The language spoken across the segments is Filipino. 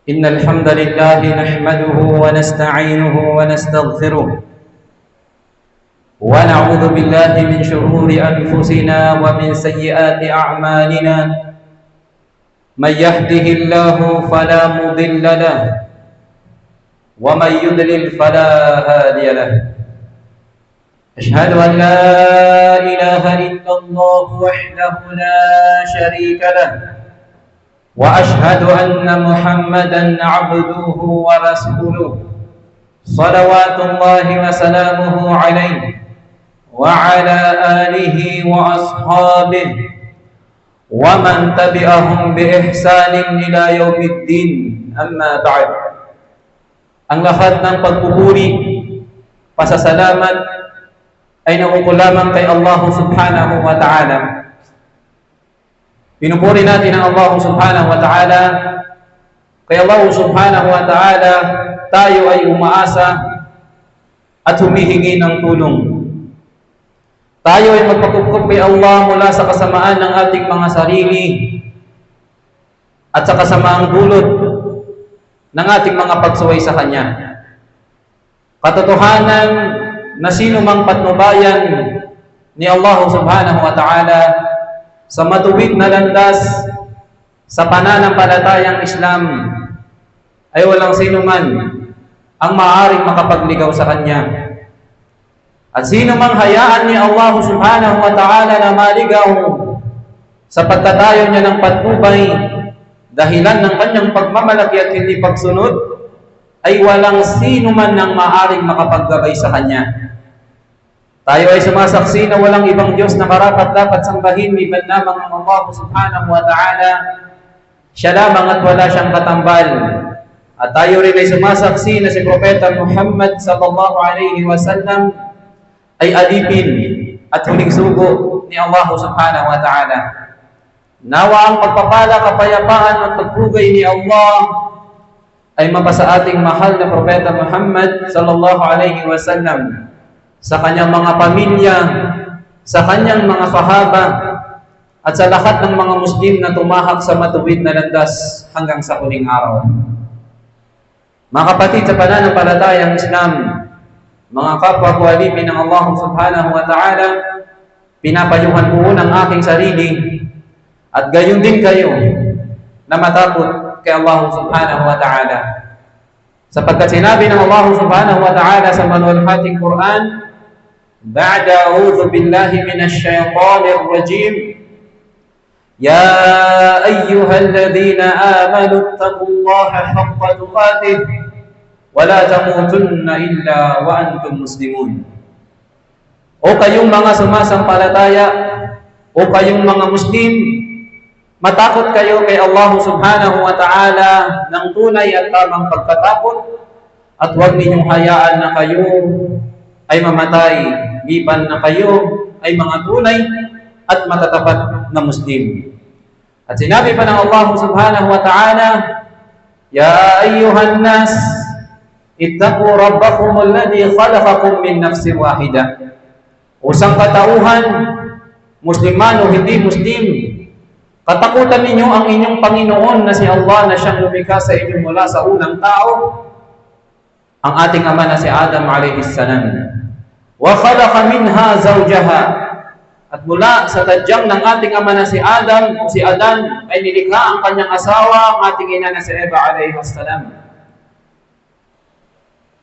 إن الحمد لله نحمده ونستعينه ونستغفره ونعوذ بالله من شرور أنفسنا ومن سيئات أعمالنا من يهده الله فلا مضل له ومن يضلل فلا هادي له أشهد أن لا إله إلا الله وحده لا شريك له وأشهد أن محمدًا عبده ورسوله صلوات الله وسلامه عليه وعلى آله وأصحابه ومن تبعهم بإحسان إلى يوم الدين. أما بعد. Ang lahat ng pagpupuri, pasasalamat ay naungkol lamang kay Allah subhanahu wa ta'ala. Pinupuri natin ang Allah subhanahu wa ta'ala. Kay Allah subhanahu wa ta'ala tayo ay umaasa at humihingi ng tulong. Tayo ay magpakupkup kay Allah mula sa kasamaan ng ating mga sarili at sa kasamaang dulot ng ating mga pagsuway sa Kanya. Katotohanan na sino mang patnubayan ni Allah subhanahu wa ta'ala sa matuwid na landas sa pananampalatayang Islam ay walang sino man ang maaaring makapagligaw sa Kanya. At sino mang hayaan ni Allah subhanahu wa ta'ala na maligaw sa pagkatayo niya ng patnubay dahilan ng kanyang pagmamalaki at hindi pagsunod, ay walang sino man ang maaaring makapaggabay sa Kanya. Tayo ay sumasaksi na walang ibang Diyos na karapat-dapat sambahin liban lamang ang Allah subhanahu wa ta'ala. Siya lamang at wala siyang katambal. At tayo rin ay sumasaksi na si Propeta Muhammad sallallahu alaihi wasallam ay alipin at huling sugo ni Allah subhanahu wa ta'ala. Nawa ang pagpapala, kapayapaan at pagpugay ni Allah ay mapasa ating mahal na Propeta Muhammad sallallahu alaihi wasallam, sa kanyang mga pamilya, sa kanyang mga sahaba, at sa lahat ng mga Muslim na tumahak sa matuwid na landas hanggang sa huling araw. Mga kapatid sa pananampalatayang Islam, mga kapwa ko alipin ng Allah subhanahu wa ta'ala, pinapayuhan ko ng aking sarili at gayon din kayo na matakot kay Allah subhanahu wa ta'ala. Sapagkat sinabi ng Allah subhanahu wa ta'ala sa maluwalhating Quran, بعد أعوذ بالله من الشيطان الرجيم يا أيها الذين آمنوا اتقوا الله حق تقاته ولا تموتن إلا وأنتم مسلمون. O kayong mga sumasampalataya, o kayong mga Muslim, matakot kayo kay Allah subhanahu wa ta'ala ng tunay at tamang pagkatakot, at huwag ninyong hayaan na kayo ay mamatay liban na kayo ay mga tunay at matatapat na Muslim. At sinabi pa ng Allah subhanahu wa ta'ala, Ya ayyuhan nas, ittaqu rabbakum alladhi khalaqakum min nafsin wahida. Usang katauhan, Musliman o hindi Muslim, katakutan ninyo ang inyong Panginoon na si Allah na siyang lumikha sa inyo mula sa unang tao, ang ating ama na si Adam alayhi salam. Wa khalaqa minha zawjaha, at mula sa tadyang ng ating ama na si Adam o si Adan ay nilikha ang kanyang asawa, ang ating ina na si Eva alayhi salam.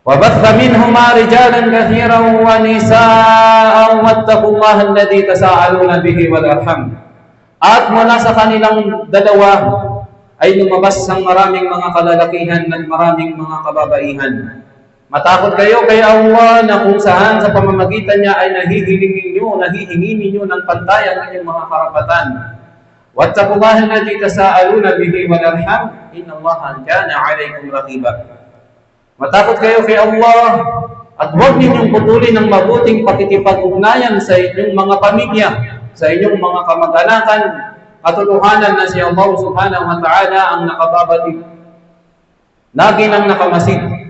Wa batha minhuma rijalan kathiran wa nisaa'an wattaqullaha alladhi tasaaluna bihi wal arham. At mula sa kanilang dalawa ay lumabas ang maraming mga kalalakihan at maraming mga kababaihan. Matakot kayo kay Allah na kung saan sa pamamagitan niya ay nahihingi ninyo ng pantayan ng inyong mga karapatan. Wattaqullaha alladhi tasaaluna bihi wal arham, innallaha kana 'alaykum raqiba. Matakot kayo kay Allah at huwag ninyong putulin ng mabuting pakikipag-ugnayan sa inyong mga pamilya, sa inyong mga kamag-anakan. Katotohanan na si Allah subhanahu wa ta'ala ang nakababatid, lagi nang nakamasid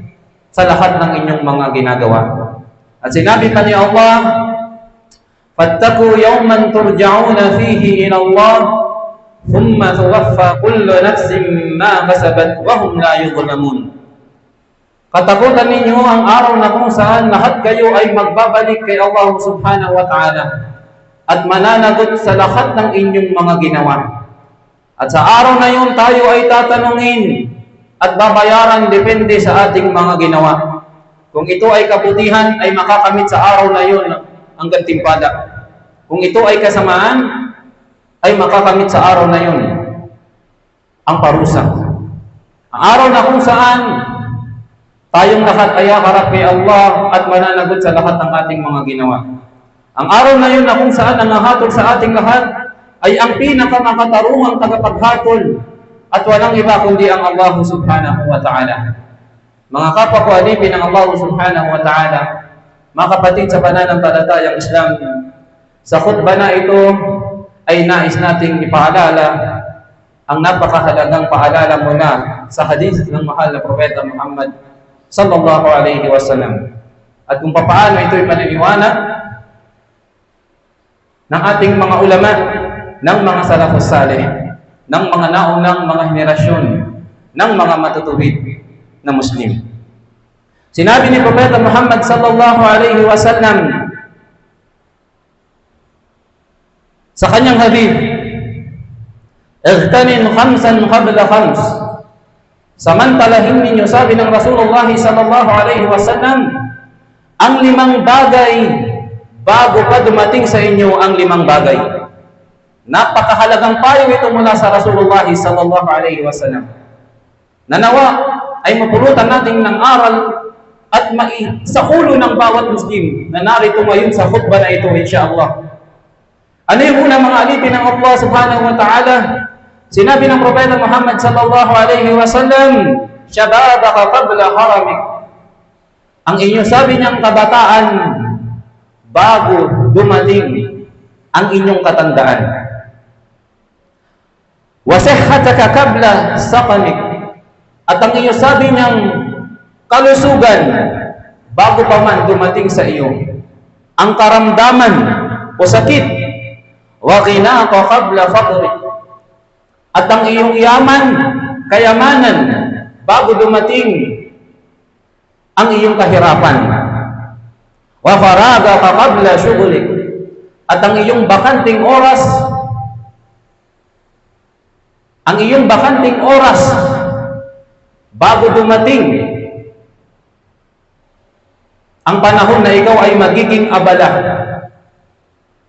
sa lahat ng inyong mga ginagawa. At sinabi pa ni Allah, فَاتَّقُوا يَوْمًا تُرْجَعُونَ فِيهِ إِلَى اللَّهِ thumma tuwaffa kullu nafsin ma kasabat wa hum la yuzlamun. Katakutan ninyo ang araw na kung saan lahat kayo ay magbabalik kay Allah subhanahu wa ta'ala at mananagot sa lahat ng inyong mga ginawa. At sa araw na yun, tayo ay tatanungin at babayaran depende sa ating mga ginawa. Kung ito ay kabutihan, ay makakamit sa araw na yun ang gantimpala. Kung ito ay kasamaan, ay makakamit sa araw na yun ang parusa. Ang araw na kung saan tayong lahat ay harap kay Allah at mananagot sa lahat ng ating mga ginawa. Ang araw na yun na kung saan nangahatol sa ating lahat ay ang pinakamakatarungang tagapaghatol at walang iba kundi ang Allah subhanahu wa ta'ala. Mga kapwa ko alipin ng Allah subhanahu wa ta'ala, mga kapatid sa pananampalatayang Islam, sa khutbah na ito ay nais nating ipaalala ang napakahalagang paalala mula sa hadith ng mahal na Propeta Muhammad sallallahu alaihi wasallam. At kung paano ito'y paniniwala ng ating mga ulama, ng mga salafus salih, ng mga naunang mga henerasyon, ng mga matutuwid na Muslim. Sinabi ni Propeta Muhammad sallallahu alaihi wasallam sa kanyang hadith, "Igtanim khamsan qabla khams." Samantalahin ninyo, sabi ng Rasulullah sallallahu alaihi wasallam, ang 5 bagay bago pa dumating sa inyo ang 5 bagay. Napakahalagang payo ito mula sa Rasulullah sallallahu alaihi wasallam. Nanawa ay mapulutan natin ng aral at sa ulo ng bawat Muslim na narito ngayon sa khutbah na ito, insyaAllah. Ano yung unang mga alipin ng Allah subhanahu wa ta'ala? Sinabi ng Propeta Muhammad sallallahu alaihi wasallam, "Shababaka qabla haramik." Ang inyo, sabi niyang, kabataan bago dumating ang inyong katandaan. "Wa sihhataka qabla saqamik." At ang inyo, sabi niyang, kalusugan bago pa man dumating sa iyo ang karamdaman o sakit. "Wa ghinaka qabla faqrik." At ang iyong yaman, kayamanan, bago dumating ang iyong kahirapan. "Wa faragaka qabla shughlik." At ang iyong bakanting oras, bago dumating ang panahon na ikaw ay magiging abala.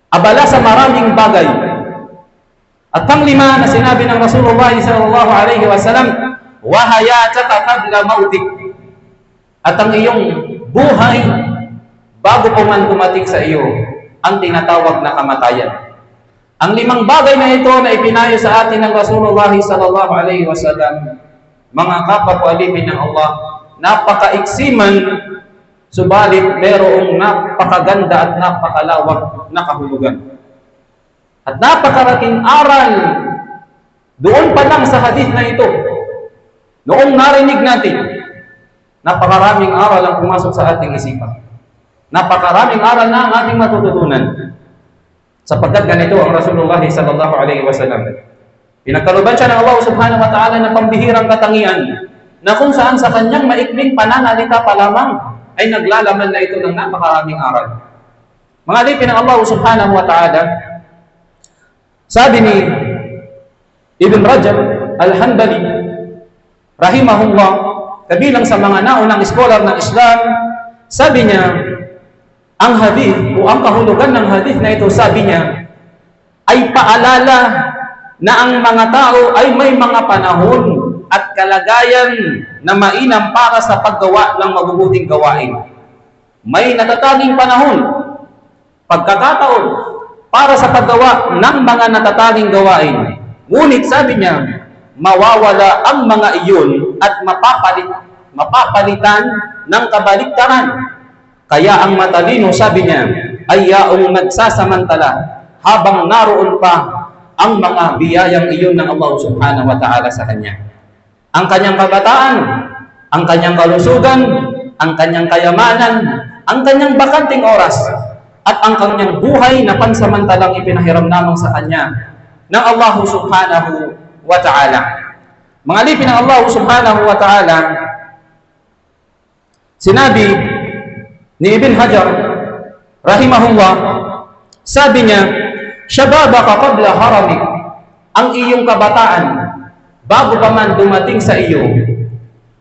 Abala sa maraming bagay. At pang-5 na sinabi ng Rasulullah sallallahu alaihi wasallam, "Wa hayataka qabla mautik." At ang iyong buhay bago pa man dumating sa iyo ang tinatawag na kamatayan. Ang 5 bagay na ito na ipinayo sa atin ng Rasulullah sallallahu alaihi wasallam, mga kapwa ko alipin ng Allah, napakaiksiman, subalit mayroong napakaganda at napakalawak na kahulugan. At napakarating aral doon pa lang sa hadith na ito. Noong narinig natin, napakaraming aral ang pumasok sa ating isipan. Napakaraming aral na ang ating matututunan. Sapagkat ganito ang Rasulullah sallallahu alaihi wasallam. Pinagkalooban siya ng Allah subhanahu wa ta'ala na pambihirang katangian na kung saan sa kanyang maikling pananalita pa lamang ay naglalaman na ito ng napakaraming aral. Mga alipin ng Allah subhanahu wa ta'ala, sabi ni Ibn Rajab al-Hanbali rahimahullah, kabilang sa mga naunang scholar ng Islam, sabi niya, ang hadith o ang kahulugan ng hadith na ito, sabi niya, ay paalala na ang mga tao ay may mga panahon at kalagayan na mainam para sa paggawa ng mabubuting gawain. May natatanging panahon, pagkakataon, para sa paggawa ng mga natatanging gawain. Ngunit sabi niya, mawawala ang mga iyon at mapapalitan ng kabaliktaran. Kaya ang matalino, sabi niya, ay yaong nagsasamantala habang naroon pa ang mga biyayang iyon ng Allah subhanahu wa ta'ala sa kanya. Ang kanyang kabataan, ang kanyang kalusugan, ang kanyang kayamanan, ang kanyang bakanting oras, at ang kanyang buhay na pansamantalang ipinahiram lamang sa kanya ng Allah subhanahu wa ta'ala. Mga alipin ng Allah subhanahu wa ta'ala, sinabi ni Ibn Hajar rahimahullah, sabi niya, "Shababaka qabla haramik," ang iyong kabataan bago pa man dumating sa iyo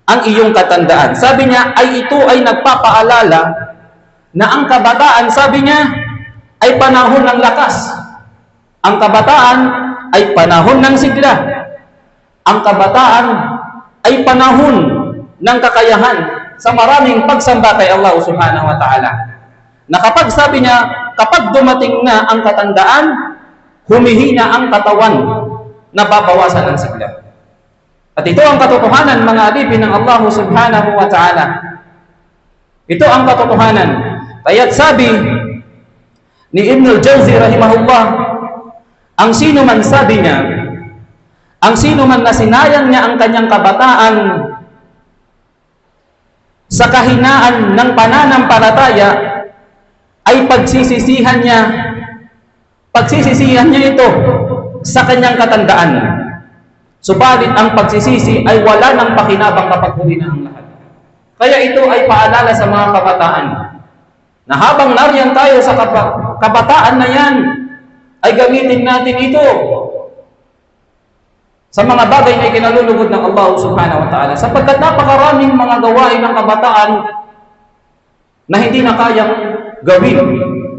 ang iyong katandaan. Sabi niya, ito ay nagpapaalala na ang kabataan, sabi niya, ay panahon ng lakas. Ang kabataan ay panahon ng sigla. Ang kabataan ay panahon ng kakayahan sa maraming pagsamba kay Allah subhanahu wa ta'ala. Na kapag sabi niya, kapag dumating na ang katandaan, humihina ang katawan, nababawasan ang sigla. At ito ang katotohanan, mga alipin ng Allah subhanahu wa ta'ala. Ito ang katotohanan. Kaya't sabi ni Ibn al-Jawzi rahimahullah, ang sino man, sabi niya, ang sino man na sinayang niya ang kanyang kabataan sa kahinaan ng pananampalataya, ay pagsisisihan niya ito sa kanyang katandaan. Subalit ang pagsisisi ay wala ng pakinabang kapag huli na ang lahat. Kaya ito ay paalala sa mga kabataan na habang nariyan tayo sa kabataan na yan, ay gamitin natin ito sa mga bagay na ikinalulugod ng Allah subhanahu wa ta'ala. Sapagkat napakaraming mga gawain ng kabataan na hindi na kayang gawin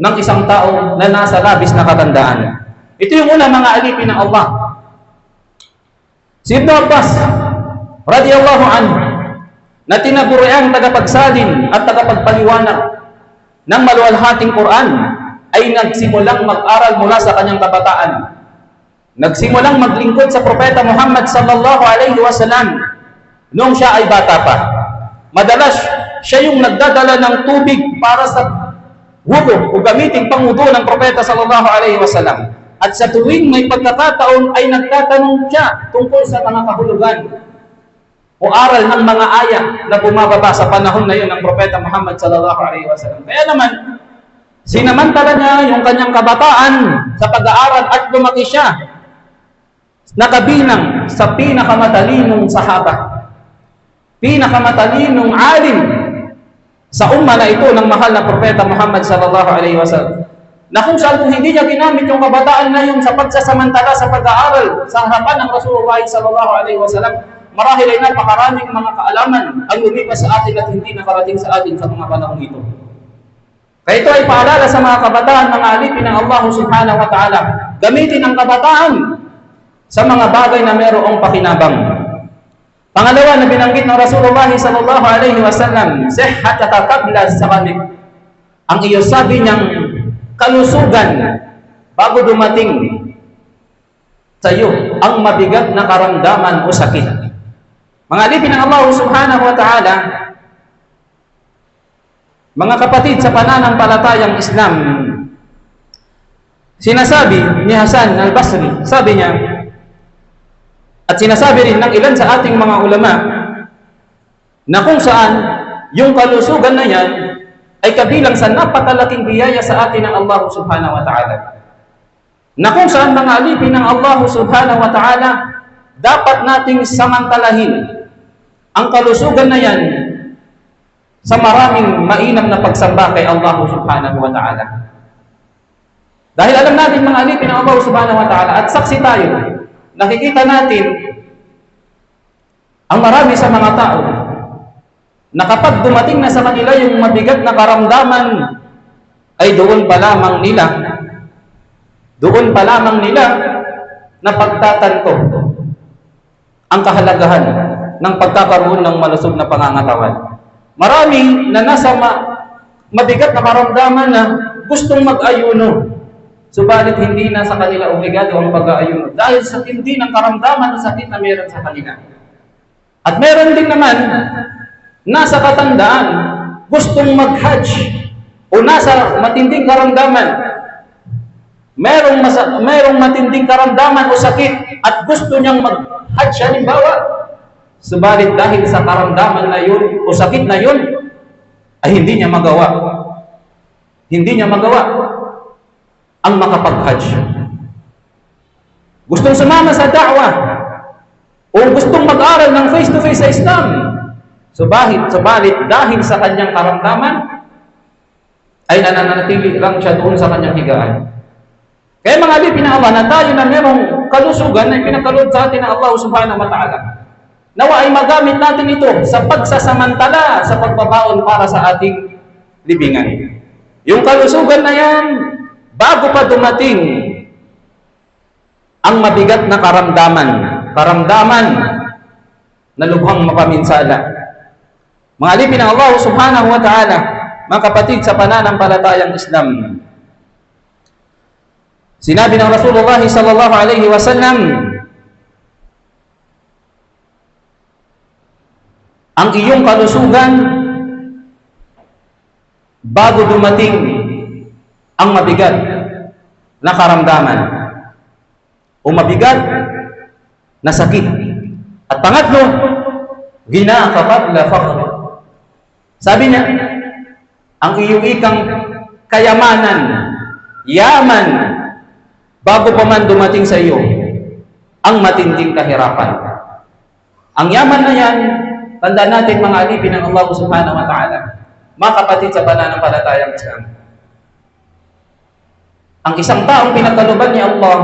ng isang tao na nasa labis na katandaan. Ito yung una, mga alipin ng Allah. Si Ibn Abbas radiyallahu anhu, na tinaguriang tagapagsalin at tagapagpaliwanag ng maluwalhating Quran, ay nagsimulang mag-aral mula sa kanyang kabataan. Nagsimulang maglingkod sa Propeta Muhammad sallallahu alaihi wasallam noong siya ay bata pa. Madalas siya yung nagdadala ng tubig para sa wudu o gamitin pang-wudu ng Propeta sallallahu alaihi wasallam. At sa tuwing may pagkakataon ay nagtatanong siya tungkol sa mga kahulugan o aral ng mga ayat na bumababa sa panahon na yun ng Propeta Muhammad sallallahu alaihi wasallam. Kaya naman, sinamantala niya yung kanyang kabataan sa pag-aaral at lumaki siya nakabilang sa pinakamatalinong sahaba, pinakamatalinong alim sa umma na ito ng mahal na Propeta Muhammad sallallahu alaihi wasallam, na kung saan kung hindi niya ginamit yung kabataan na yun sa pagsasamantala sa pag-aaral sa harapan ng Rasulullah sallallahu alaihi wasallam, marahil ay napakaraming mga kaalaman ang lumipas sa atin at hindi nakarating sa atin sa mga panahon ito. Kaya ito ay paalala sa mga kabataan, mga alipin ng Allah subhanahu wa ta'ala. Gamitin ang kabataan sa mga bagay na mayroong pakinabang. Pangalawa na binanggit ng Rasulullah sallallahu alaihi wasallam, sihhataka qabla sakamik. Ang iyo, sabi niyang, kalusugan bago dumating sa iyo ang mabigat na karamdaman o sakit. Mga alipin ng Allah subhanahu wa ta'ala, mga kapatid sa pananampalatayang Islam, sinasabi ni Hasan al-Basri, sabi niya, at sinasabi rin ng ilan sa ating mga ulama, na kung saan yung kalusugan na yan ay kabilang sa napakalaking biyaya sa atin ng Allah subhanahu wa ta'ala. Na kung saan, mga alipin ng Allah subhanahu wa ta'ala, dapat nating samantalahin ang kalusugan na yan sa maraming mainam na pagsamba kay Allah subhanahu wa ta'ala. Dahil alam natin, mga alipin ng Allah subhanahu wa ta'ala, at saksi tayo, nakikita natin ang marami sa mga tao na kapag dumating na sa kanila yung mabigat na karamdaman, ay doon pa lamang nila na pagtatanto ang kahalagahan ng pagkakaroon ng malusog na pangangatawan. Marami na nasa mabigat na karamdaman na gustong mag-ayuno, subalit hindi na sa kanila obligado ang pag-aayuno dahil sa tindi ng karamdaman o sakit na meron sa kanila. At meron din naman nasa katandaan, gustong mag-hajj o nasa matinding karamdaman, merong matinding karamdaman o sakit at gusto niyang mag-hajj, halimbawa, subalit dahil sa karamdaman na yun o sakit na yun, ay hindi niya magawa ang makapag-hajj. gustong sumama sa da'wah, o gustong mag-aral ng face-to-face sa Islam, subalit dahil sa kanyang karamdaman, ay nananatili lang siya doon sa kanyang higaan. Kaya mga alipin ng Allah, na tayo na merong kalusugan na pinagkaloob sa atin ng Allah subhanahu wa ta'ala, nawa ay magamit natin ito sa pagsasamantala sa pagbabaon para sa ating libingan. Yung kalusugan na yan, bago pa dumating ang mabigat na karamdaman na lubhang mapaminsala. Mga alipin ng Allah subhanahu wa ta'ala, mga kapatid sa pananampalatayang Islam, sinabi ng Rasulullah sallallahu alaihi wasallam, ang iyong kalusugan bago dumating ang mabigat na karamdaman o mabigat na sakit. At pangatlo, ghina ka qabla faqr. Sabi niya, ang iyong ikang kayamanan, yaman, bago pa man dumating sa iyo ang matinding kahirapan. Ang yaman na yan, tandaan natin mga alipin ng Allah subhanahu wa ta'ala, mga kapatid sa pananampalatayang Islam. Ang isang taong pinagkalooban ni Allah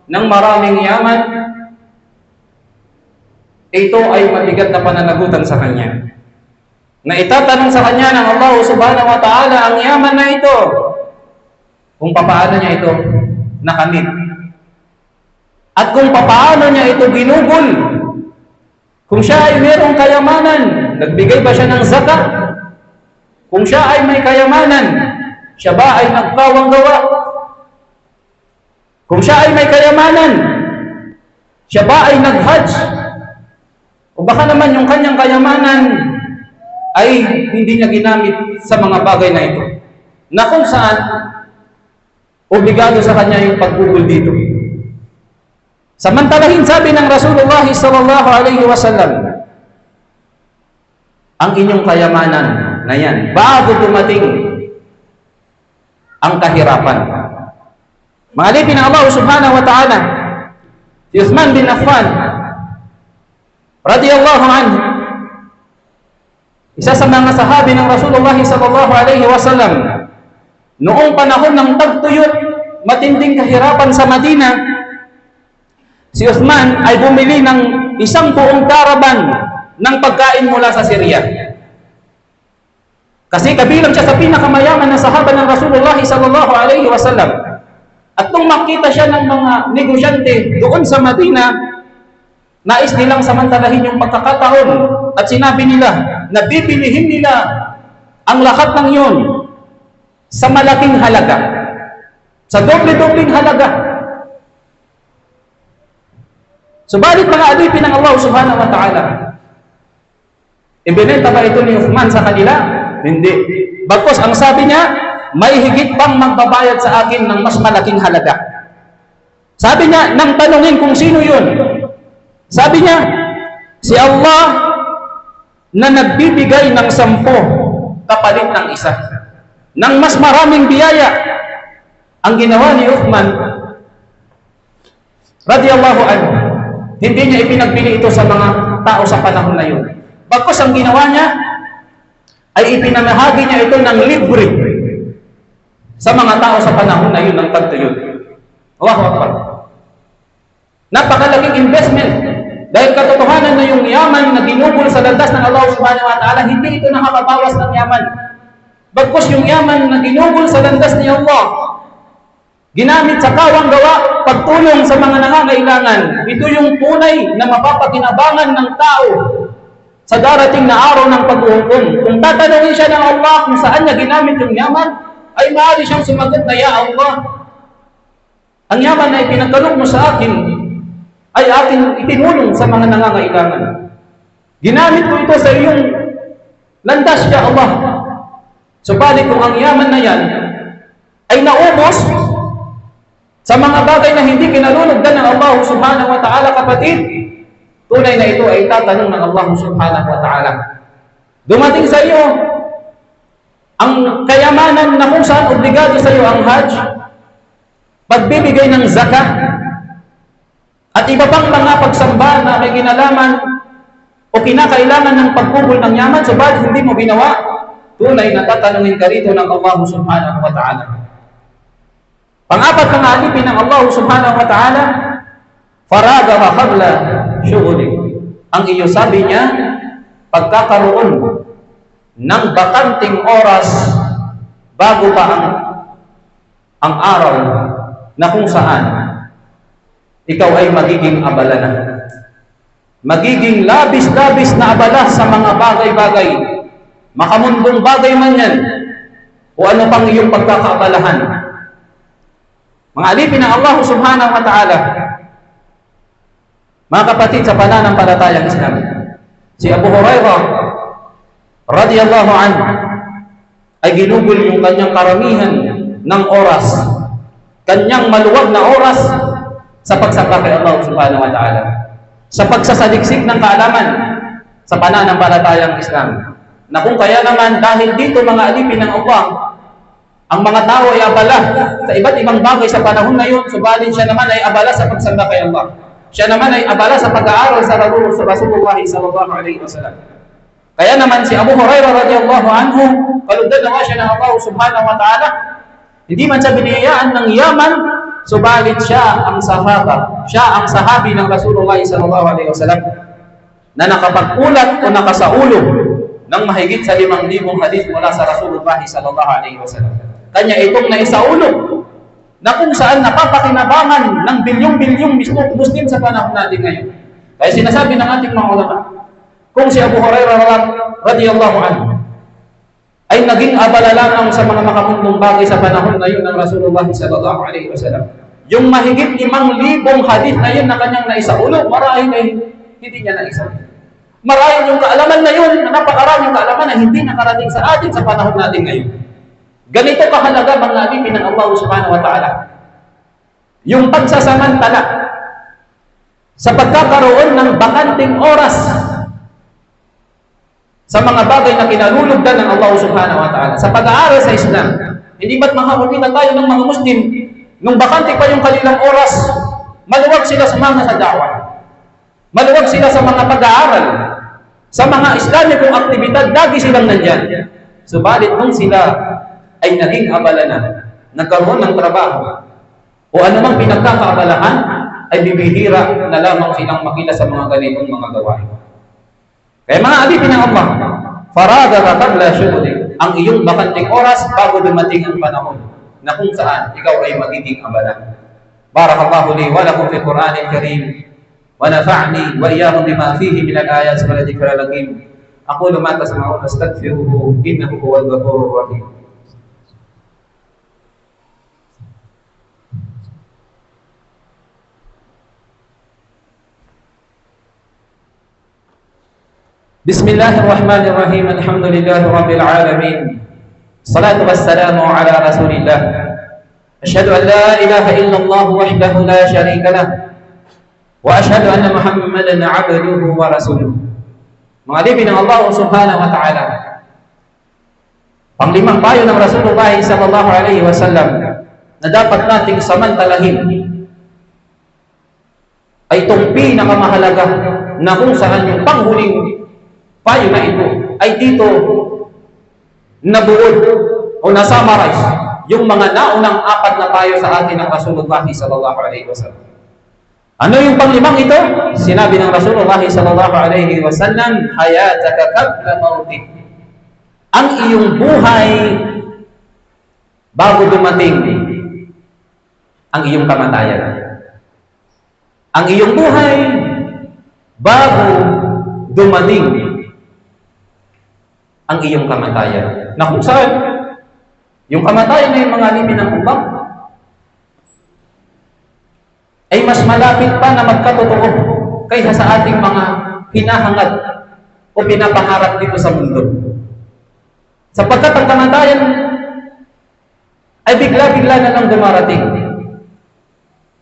ng maraming yaman, ito ay mabigat na pananagutan sa kanya. Na itatanong sa kanya ng Allah subhanahu wa ta'ala ang yaman na ito, kung papaano niya ito nakamit. At kung papaano niya ito ginugol. Kung siya ay mayroong kayamanan, nagbigay ba siya ng zakat? Kung siya ay may kayamanan, siya ba ay nagkawang gawa? Kung siya ay may kayamanan, siya ba ay nag-hajj? O baka naman yung kanyang kayamanan ay hindi niya ginamit sa mga bagay na ito, na kung saan obligado sa kanya yung paggugol dito. Samantalahin, sabi ng Rasulullah sallallahu alaihi wasallam, ang inyong kayamanan na yan, bago dumating ang kahirapan. Mga alipin ng Allah subhanahu wa ta'ala, si Uthman bin Affan radiyallahu anhu, isa sa mga sahabi ng Rasulullah sallallahu alaihi wasallam, noong panahon ng tagtuyot, matinding kahirapan sa Madina, si Uthman ay bumili ng isang buong karaban ng pagkain mula sa Syria. Kasi kabilang siya sa pinakamayaman na sahaba ng Rasulullah sallallahu alaihi wasallam. At nung makita siya ng mga negosyante doon sa Madina, nais nilang samantalahin yung pagkakataon at sinabi nila na bibilihin nila ang lahat ng yun sa malaking halaga, sa doble-dobling halaga. Subalit mga alipin ng Allah subhanahu wa ta'ala, ibinenta ba ito ni Uthman sa kanila? Hindi. Bagkus ang sabi niya, may higit pang magbabayad sa akin ng mas malaking halaga. Sabi niya, nang tanungin kung sino yun, sabi niya, si Allah na nagbibigay ng 10 kapalit ng isa, ng mas maraming biyaya. Ang ginawa ni Uthman radiyallahu anhu, hindi niya ipinagbili ito sa mga tao sa panahon na yun. Bagkus ang ginawa niya ay ipinamahagi niya ito ng libre sa mga tao sa panahon na yun ng pagtuyot. Allahu Akbar. Napakalaking investment. Dahil katotohanan na yung yaman na ginugol sa landas ng Allah subhanahu wa ta'ala, hindi ito nakababawas ng yaman. Bagkus yung yaman na ginugol sa landas ni Allah, ginamit sa kawang gawa, pagtulong sa mga nangangailangan. Ito yung tunay na mapapakinabangan ng tao sa darating na araw ng pag-uhukom. Kung tatanungin siya ng Allah kung saan niya ginamit yung yaman, ay maaari siyang sumagot na, ya Allah, ang yaman na ipinagkaloob mo sa akin ay aking itinulong sa mga nangangailangan. Ginamit ko ito sa iyong landas, ya Allah. Subalit kung ang yaman na yan ay naubos sa mga bagay na hindi kinalulugdan ng Allah subhanahu wa ta'ala, kapatid, tunay na ito ay tatanong ng Allah subhanahu wa ta'ala. Dumating sa iyo ang kayamanan na kung saan obligado sa iyo ang hajj, pagbibigay ng zakat, At iba pang mga pagsamba na may kinalaman o kinakailangan ng pagkubol ng yaman, subalit hindi mo ginawa, tunay na tatanungin ka rito ng Allah subhanahu wa ta'ala. Pang-apat na alipin ng Allah subhanahu wa ta'ala, faraga wa qabla syughuli. Ang iyo sabi niya, pagkakaroon ng bakanting oras bago pa ang araw na kung saan ikaw ay magiging abala na. Magiging labis-labis na abala sa mga bagay-bagay, makamundong bagay man yan, o ano pang iyong pagkakaabalahan. Mga alipin ng Allah subhanahu wa ta'ala, mga kapatid sa pananampalatayang Islam, si Abu Hurairah radiyallahu anhu ay ginugol yung kanyang karamihan ng oras, kanyang maluwag na oras sa pagsamba kay Allah subhanahu wa ta'ala, sa pagsasaliksik ng kaalaman sa pananampalatayang Islam. Na kung kaya naman dahil dito mga alipin ng Allah, ang mga tao ay abala sa iba't ibang bagay sa panahon ngayon, subalit siya naman ay abala sa pagsamba kay Allah. Siya naman ay abala sa pag-aaral sa Rasulullah sallallahu alaihi wasallam. Kaya naman si Abu Hurairah radiyallahu anhu, kalugdan naman siya ng Allah subhanahu wa ta'ala, hindi man siya biniyayaan ng yaman, subalit siya ang sahaba, siya ang sahabi ng Rasulullah sallallahu alaihi wasallam na nakapag-ulat o nakasaulog ng mahigit sa 5,000 hadith mula sa Rasulullah sallallahu alaihi wasallam. Kanya itong naisaulog na kung saan napapakinabangan ng bilyong-bilyong Muslim sa panahon natin ngayon. Kaya sinasabi ng ating mga ulama, kung si Abu Hurairah radiyallahu anhu ay naging abala lamang sa mga makamundong bagay sa panahon na yun ng Rasulullah sallallahu alaihi wasallam, yung mahigit 5,000 hadith na yun na kanyang naisaulog, marahil ay hindi niya naisaulog. Marahil yung kaalaman na yun, napakaraming kaalaman na hindi nakarating sa atin sa panahon natin ngayon. Ganito kahalaga mga alipin ng Allah subhanahu wa ta'ala yung pagsasamantala sa pagkakaroon ng bakanting oras sa mga bagay na kinalulugdan ng Allah subhanahu wa ta'ala sa pag-aaral sa Islam. Hindi ba't makakakita tayo ng mga Muslim nung bakante pa yung kanilang oras, maluwag sila sa mga sa da'wah, maluwag sila sa mga pag-aaral, sa mga Islamikong aktibidad, lagi silang nandyan. Subalit kung sila ay naging abala na, nagkaroon ng trabaho, o anumang pinagkakaabalahan, ay bibihira na lamang silang makita sa mga ganitong mga gawain. Kaya mga alipin ng Allah, faraga ka qabla syughuli, ang iyong bakanting oras bago dumating ang panahon na kung saan ikaw ay magiging abala. Barakallahu li wa lakum fil Qur'anil Karim wa nafa'ni wa iyyakum bima fihi min al-ayati wal dhikril hakim. Aqulu ma tasma'un astaghfiruhu innahu huwal ghafurur rahim. Bismillahirrahmanirrahim. Alhamdulillahi rabbil alamin. Salatu wassalamu ala Rasulillah. Asyhadu an la ilaha illallah wahdahu la syarika lah. Wa asyhadu anna Muhammadan 'abduhu wa rasuluh. Mga alipin ng Allah subhanahu wa ta'ala, panglimang payo ng Rasulullah sallallahu alaihi wasallam na dapat nating samantalahin ay itong pinakamahalaga na kung saan yung panghuling payo na ito ay dito nabuod o nasummarize yung mga naunang 4 na payo sa atin ng Rasulullah sallallahu alaihi wasallam. Ano yung panglimang ito? Sinabi ng Rasulullah sallallahu alaihi wasallam, hayataka qabla mautik. Ang iyong buhay bago dumating ang iyong kamatayan. Ang iyong buhay bago dumating ang iyong kamatayan. Na kung saan, yung kamatayan ay mga alipin ng Allah ay mas malapit pa na magkatotoo kaysa sa ating mga hinahangad o pinapangarap dito sa mundo. Sapagkat ang kamatayan ay bigla-bigla na lang dumarating.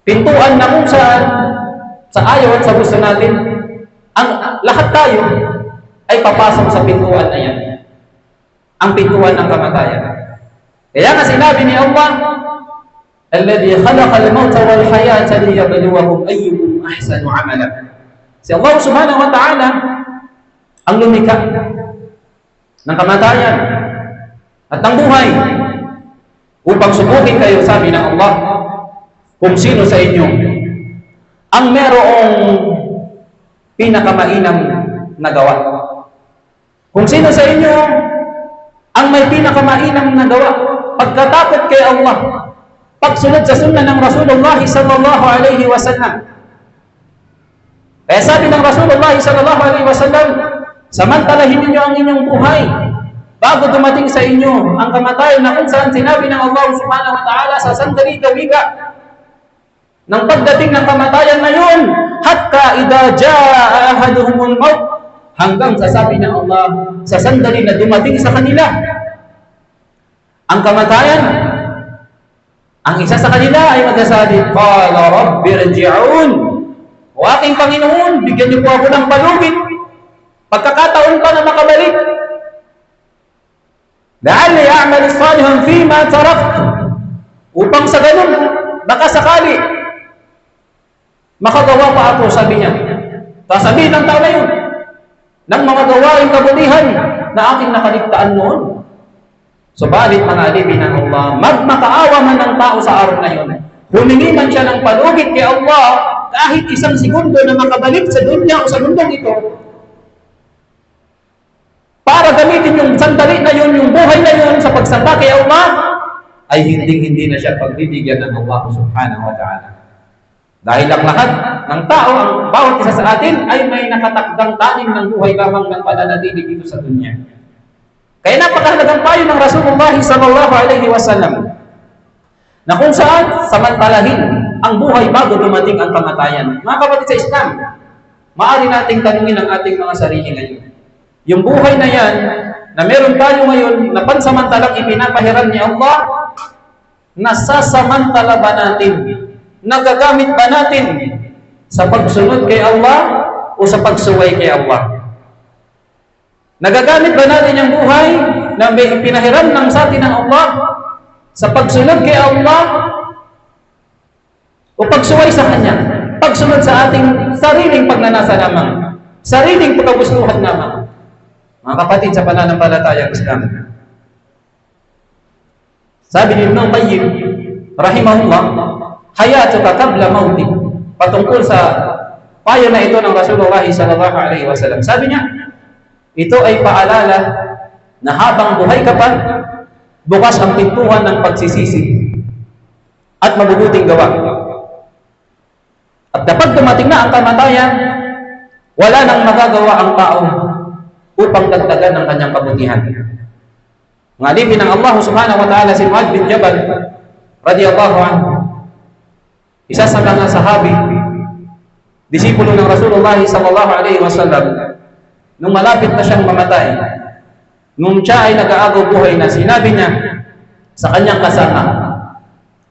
Pintuan na kung saan, sa ayaw at sa gusto natin, ang lahat tayo ay papasok sa pintuan na yan. Ang pintuan ng kamatayan. Kaya nga sinabi ni Allah, alladhi khalaqa al-mauta wal hayata liyabluwakum ayyukum ahsanu amala. Si Allah subhanahu wa ta'ala ang lumikha ng kamatayan at ng buhay upang subukin kayo, sabi ng Allah, kung sino sa inyo ang merong pinakamainam na gawa. Kung sino sa inyo ang may pinakamainam na gawa, pagkatakot kay Allah, pagsunod sa sunnah ng Rasulullah sallallahu alaihi wasallam. Kaya sabi ng Rasulullah sallallahu alaihi wasallam, samantalahin ninyo ang inyong buhay bago dumating sa inyo ang kamatayan, na kung saan sinabi ng Allah subhanahu wa ta'ala sa sandali kawiga ng pagdating ng kamatayan na yun, hatta idha jaa ahaduhumul maut, hanggang sa sabi ng Allah sa sandali na dumating sa kanila ang kamatayan, ang isa sa kanila ay magsasabi, qala rabbi irji'un, o aking Panginoon, bigyan niyo po ako ng palugit, pagkakataon pa na makabalik, la'alli a'mal salihan fima taraktu, upang sa ganun baka sakali makagawa pa ako, sabi niya. Sasabihin ng tao na yun ng mga gawaing kabutihan na aking nakaligtaan noon. Subalit mga alipin ng Allah, magmakaawa man ng tao sa araw na yun, humingi man siya ng palugit kay Allah kahit isang segundo na makabalik sa dunya o sa mundong ito, para gamitin yung sandali na yun, yung buhay na yun sa pagsamba kay Allah, ay hindi na siya pagbibigyan ng Allah subhanahu wa ta'ala. Dahil ang lahat ng tao, ang bawat isa sa atin, ay may nakatakdang tanim ng buhay lamang ng pananatili dito sa dunya. Kaya napakahalagang payo ng Rasulullah sallallahu alaihi wasallam na kung saan samantalahin ang buhay bago dumating ang kamatayan. Mga kapatid sa Islam, maaari nating tanungin ang ating mga sarili ngayon. Yung buhay na yan, na meron tayo ngayon, na pansamantalang ipinapahiram ni Allah, nasasamantala ba natin? Nagagamit ba natin sa pagsunod kay Allah o sa pagsuway kay Allah? Nagagamit ba natin yung buhay na may pinahiram ng sa atin ng Allah sa pagsunod kay Allah o pagsuway sa Kanya? Pagsunod sa ating sariling pagnanasa lamang, sariling pagkagustuhan lamang. Mga kapatid sa pananampalatayang Islam, sabi ni Ibn Qayyim rahimahullah, hayatuka qabla mautik, patungkol sa payo na ito ng Rasulullah sallallahu alaihi wasallam. Sabi niya, ito ay paalala na habang buhay ka pa, bukas ang pintuan ng pagsisisi at mabubuting gawa. At kapag dumating na ang kamatayan, wala nang magagawa ang tao upang dagdagan ng kanyang kabutihan. Ngalipin ng Allah subhanahu wa ta'ala si Mu'adh bin Jabal radiyallahu anhu, isa sa mga sahabi, disipulo ng Rasulullah sallallahu alaihi wasallam, nung malapit na siyang mamatay, nung siya ay nag-aagaw buhay na, sinabi niya sa kanyang kasama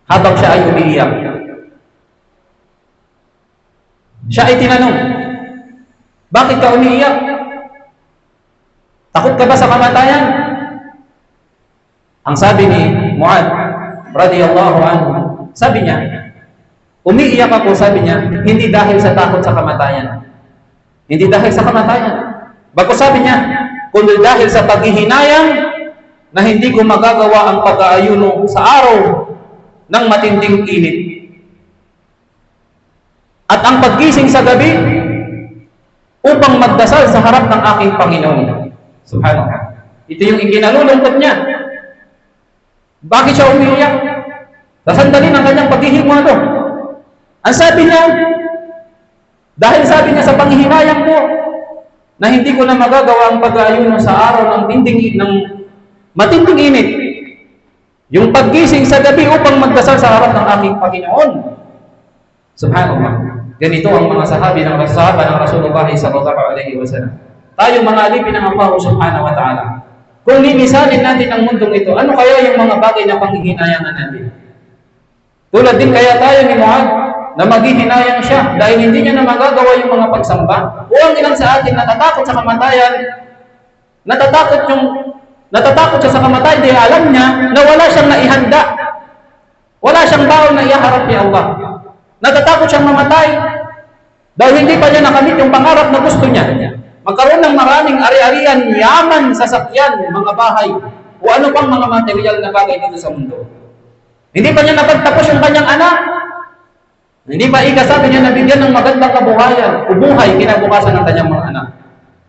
habang siya ay umiiyak. Siya ay tinanong, bakit ka umiiyak? Takot ka ba sa kamatayan? Ang sabi ni Mu'adh radiyallahu anhu, sabi niya, umiiyak ako, sabi niya, hindi dahil sa takot sa kamatayan. Hindi dahil sa kamatayan. Bago sabi niya, kundi dahil sa paghihinayang na hindi ko magagawa ang pag-aayuno sa araw ng matinding init. At ang paggising sa gabi upang magdasal sa harap ng aking Panginoon. Subhanallah. Ito yung ikinalulungkot niya. Bakit siya umiiyak? Sa sandali ng kanyang paghihimalo. Ang sabi niya, dahil sabi niya sa panghihinayang ko, na hindi ko na magagawa ang pag-aayuno sa araw ng matinding init, yung paggising sa gabi upang magdasal sa harap ng aking Panginoon. Subhanallah. Ganito ang mga sahabi ng Rasulullah sallallahu alaihi wasallam. Tayo mga alipin ng Allah subhanahu wa ta'ala, kung linisanin natin ang mundong ito, ano kaya yung mga bagay na panghihinayangan natin? Tulad din kaya tayo ni Mu'adh na maghihinayang siya dahil hindi niya na magagawa yung mga pagsamba. O ang ilang sa atin natatakot sa kamatayan, natatakot siya sa kamatayan dahil alam niya na wala siyang naihanda, wala siyang baon na iharap ni Allah. Natatakot siyang mamatay Dahil hindi pa niya nakamit yung pangarap na gusto niya. Magkaroon ng maraming ari-arian, yaman, sasakyan, mga bahay, o ano pang mga material na bagay dito sa mundo. Hindi pa niya napagtapos yung kanyang anak. Hindi pa ikasabi niya nabigyan ng magandang kabuhayan o buhay kinabukasan ng kanyang mga anak.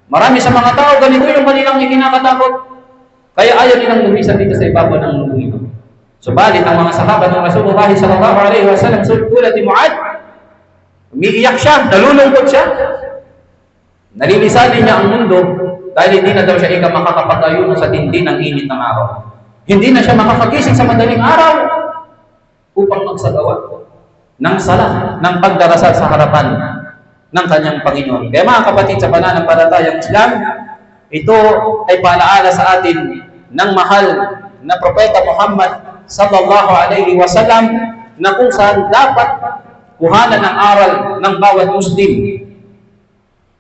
Marami sa mga tao, ganito yung kanilang ikinakatakot. Kaya ayaw nilang lumisan dito sa ibabaw ng mundong ito. Subalit ang mga sahabat ng Rasulullah sallallahu alaihi wasallam, tulad ni Mu'adh, umiiyak siya, nalulungkot siya. Nalilisanin niya ang mundo dahil hindi na daw siya makakapagayuno sa tindi ng init ng araw. Hindi na siya makakagising sa madaling araw upang magsagawa ng sala, ng pagdarasal sa harapan ng kanyang Panginoon. Kaya mga kapatid, sa pananampalatayang Islam, ito ay paalaala sa atin ng mahal na Propeta Muhammad sallallahu alaihi wasallam na kung saan dapat kuhanan ng aral ng bawat Muslim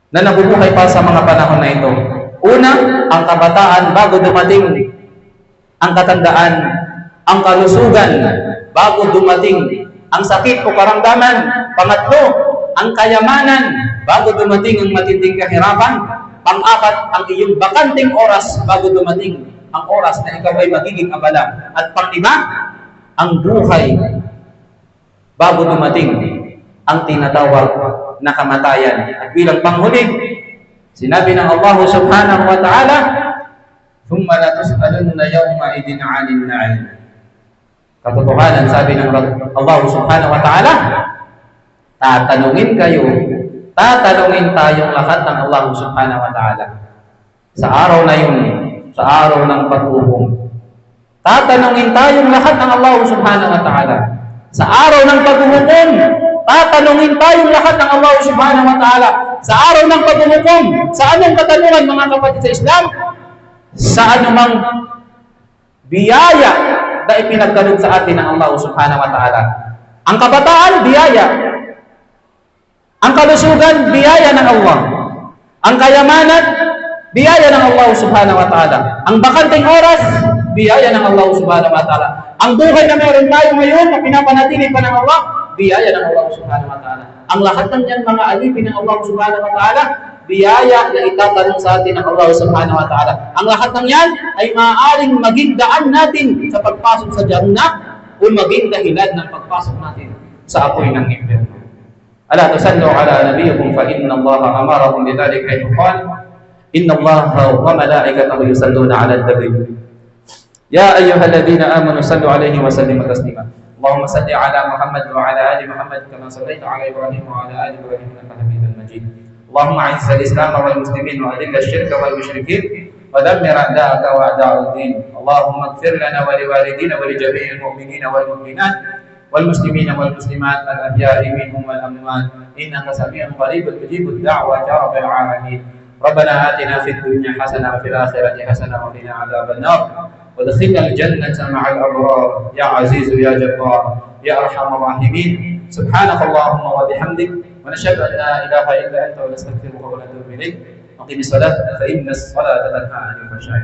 na nabubuhay pa sa mga panahon na ito. Una, ang kabataan bago dumating ang katandaan, ang kalusugan bago dumating ang sakit o karamdaman. Pangatlo, ang kayamanan bago dumating ang matinding kahirapan. Pang-apat, ang iyong bakanting oras bago dumating ang oras na ikaw ay magiging abala. At pang-lima, ang buhay bago dumating ang tinatawag na kamatayan. At bilang panghuli, sinabi ng Allah subhanahu wa ta'ala, ثُمَّ لَتُسْأَلُنَّ يَوْمَئِذٍ عَنِ النَّعِيمِ. Katotohanan, sabi ng Allah subhanahu wa ta'ala, tatanungin tayong lahat ng Allah subhanahu wa ta'ala. Sa araw na yun, sa araw ng paghuhukom. Tatanungin tayong lahat ng Allah subhanahu wa ta'ala. Sa araw ng paghuhukom, tatanungin tayong lahat ng Allah subhanahu wa ta'ala. Sa araw ng paghuhukom, sa anong katanungan mga kapatid sa Islam? Sa anumang biyaya na ipinagkaloob sa atin ng Allah subhanahu wa ta'ala. Ang kabataan, biyaya. Ang kalusugan, biyaya ng Allah. Ang kayamanan, biyaya ng Allah subhanahu wa ta'ala. Ang bakanting oras, biyaya ng Allah subhanahu wa ta'ala. Ang buhay na meron tayo ngayon na pinapanatili pa ng Allah, biyaya ng Allah subhanahu wa ta'ala. Ang lahat ng yan mga alipin ng Allah subhanahu wa ta'ala, biyaya na itatanong sa atin ng Allah subhanahu wa ta'ala. Ang lahat ng yan ay maaaring maging daan natin sa pagpasok sa Jannah o maging dahilan ng pagpasok natin sa apoy ng impyerno. Ala tusallu ala nabiyyikum fa inna Allah amarakum bidhalika ay qala inna Allah wa malaikatahu yusalluna ala an-nabi ya ayyuhalladhina amanu sallu alayhi wa sallimu taslima. Allahumma salli ala Muhammad wa ala ali Muhammad kama sallaita ala Ibrahim wa ala ali Ibrahim innaka Hamidum Majid. اللهم اعز الاسلام والمسلمين واذل الشرك والمشركين ودمر اعداءك واعداء الدين. اللهم اغفر لنا ولوالدينا ولجميع المؤمنين والمؤمنات والمسلمين والمسلمات الاحياء منهم والاموات انك سميع قريب مجيب الدعوه يا رب العالمين. ربنا آتنا في الدنيا حسنه وفي الاخره حسنه وقنا عذاب النار وادخلنا الجنه مع الابرار يا عزيز يا جبار يا ارحم الراحمين. سبحانك اللهم وبحمدك ونشهد أن لا إله إلا أنت ونستغفرك ونتوب إليك. أقم الصلاة فإن الصلاة تنهى عن الفحشاء